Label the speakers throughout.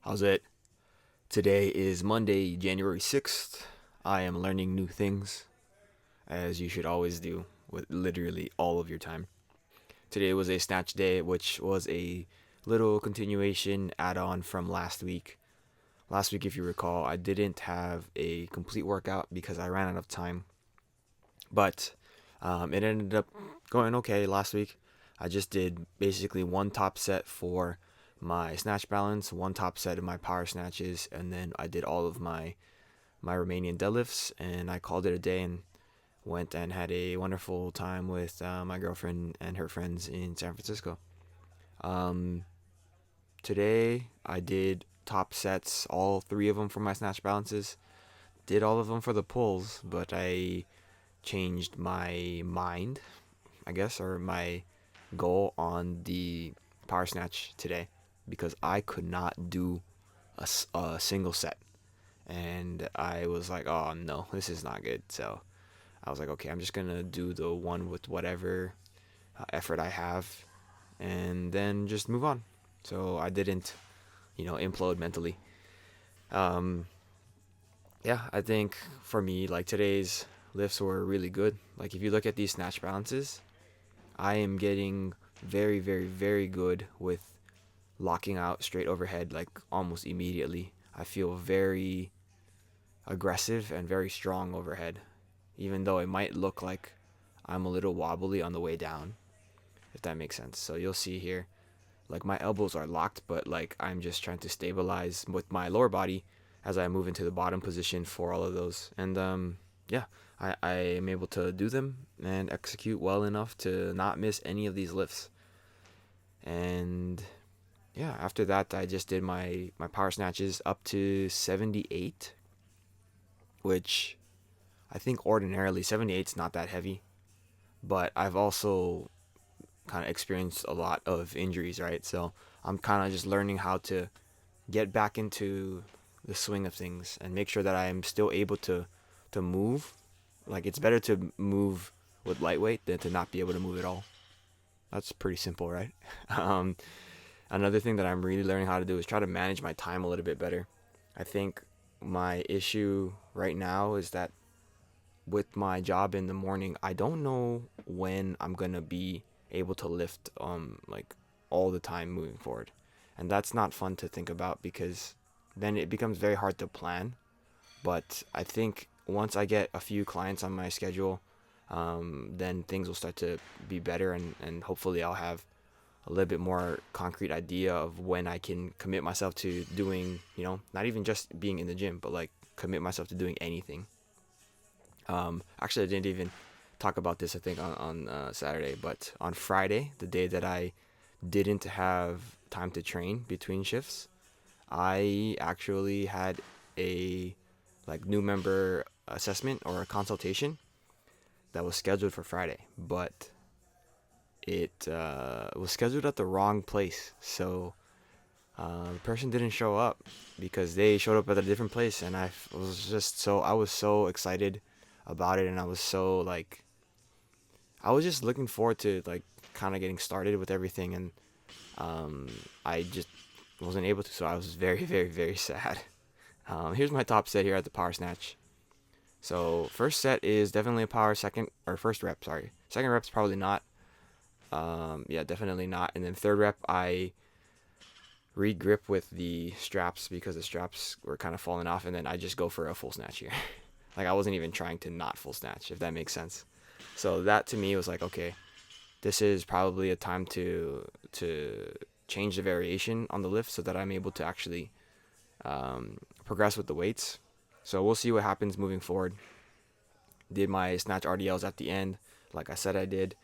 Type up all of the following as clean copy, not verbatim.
Speaker 1: How's it? Today is Monday, January 6th. I am learning new things, as you should always do with literally all of your time. Today was a Snatch day, which was a little continuation add on from last week. Last week, if you recall, I didn't have a complete workout because I ran out of time, but it ended up going okay last week. I just did basically one top set for my snatch balance, one top set of my power snatches, and then I did all of my Romanian deadlifts, and I called it a day and went and had a wonderful time with my girlfriend and her friends in San Francisco. Um, Today I did top sets, all three of them for my snatch balances. Did all of them for the pulls, but I changed my mind, I guess, or my goal on the power snatch today because I could not do a single set. And I was like, oh no, this is not good. So I was like, okay, I'm just going to do the one with whatever effort I have and then just move on. So I didn't, implode mentally. Um, yeah, I think for me, like today's lifts were really good. Like if you look at these snatch balances, I am getting very, very, very good with locking out straight overhead like almost immediately. I feel very aggressive and very strong overhead, even though it might look like I'm a little wobbly on the way down, if that makes sense. So you'll see here, like my elbows are locked, but like I'm just trying to stabilize with my lower body as I move into the bottom position for all of those. And yeah, I am able to do them and execute well enough to not miss any of these lifts. And yeah, after that, I just did my power snatches up to 78, which I think ordinarily 78 is not that heavy, but I've also kind of experienced a lot of injuries, right? So I'm kind of just learning how to get back into the swing of things and make sure that I am still able to move. Like it's better to move with lightweight than to not be able to move at all. That's pretty simple, right? um, Another thing that I'm really learning how to do is try to manage my time a little bit better. I think my issue right now is that with my job in the morning, I don't know when I'm gonna be able to lift like all the time moving forward. And that's not fun to think about because then it becomes very hard to plan. But I think once I get a few clients on my schedule, then things will start to be better and hopefully I'll have a little bit more concrete idea of when I can commit myself to doing, not even just being in the gym, but like commit myself to doing anything. Actually, I didn't even talk about this, I think, on Saturday, but on Friday, the day that I didn't have time to train between shifts, I actually had a like new member assessment or a consultation that was scheduled for Friday, but it was scheduled at the wrong place. So the person didn't show up because they showed up at a different place, and I was so excited about it, and I was so like I was just looking forward to like kind of getting started with everything, and I just wasn't able to, so I was very, very, very sad. Here's my top set here at the power snatch. So first set is definitely a power. Second or first rep, sorry. Second rep's probably not. Yeah, definitely not. And then third rep, I re-grip with the straps because the straps were kind of falling off, and then I just go for a full snatch here. Like I wasn't even trying to not full snatch, if that makes sense. So that to me was like, okay, this is probably a time to change the variation on the lift so that I'm able to actually progress with the weights. So we'll see what happens moving forward. Did my snatch RDLs at the end, like I said I did.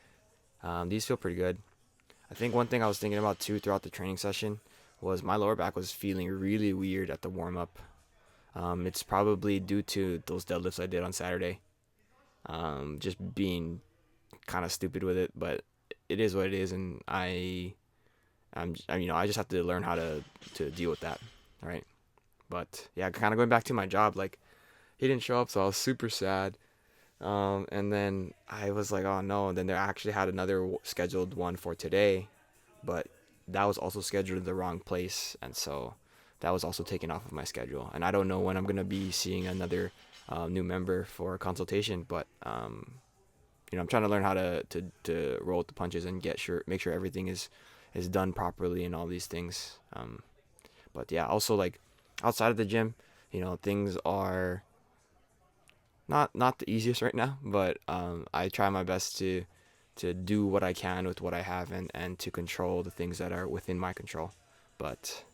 Speaker 1: These feel pretty good. I think one thing I was thinking about too throughout the training session was my lower back was feeling really weird at the warm up. It's probably due to those deadlifts I did on Saturday. Just being kind of stupid with it, but it is what it is, and I just have to learn how to deal with that, right? But yeah, kind of going back to my job, like he didn't show up, so I was super sad. And then I was like, oh no. And then they actually had another scheduled one for today, but that was also scheduled in the wrong place, and so that was also taken off of my schedule. And I don't know when I'm gonna be seeing another new member for a consultation, but I'm trying to learn how to roll with the punches and make sure everything is done properly and all these things. But yeah, also like outside of the gym, things are not the easiest right now, but I try my best to do what I can with what I have and to control the things that are within my control. But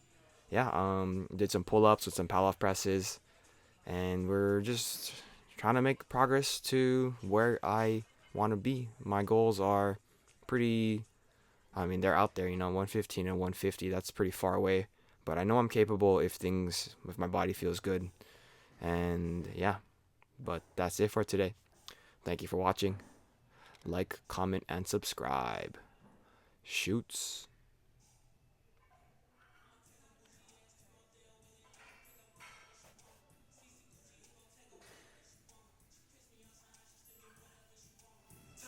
Speaker 1: yeah, did some pull-ups with some pull-off presses, and we're just trying to make progress to where I want to be. My goals are pretty, I mean, they're out there, 115 and 150. That's pretty far away, but I know I'm capable if my body feels good. And yeah, but that's it for today. Thank you for watching. Like, comment, and subscribe. Shoots.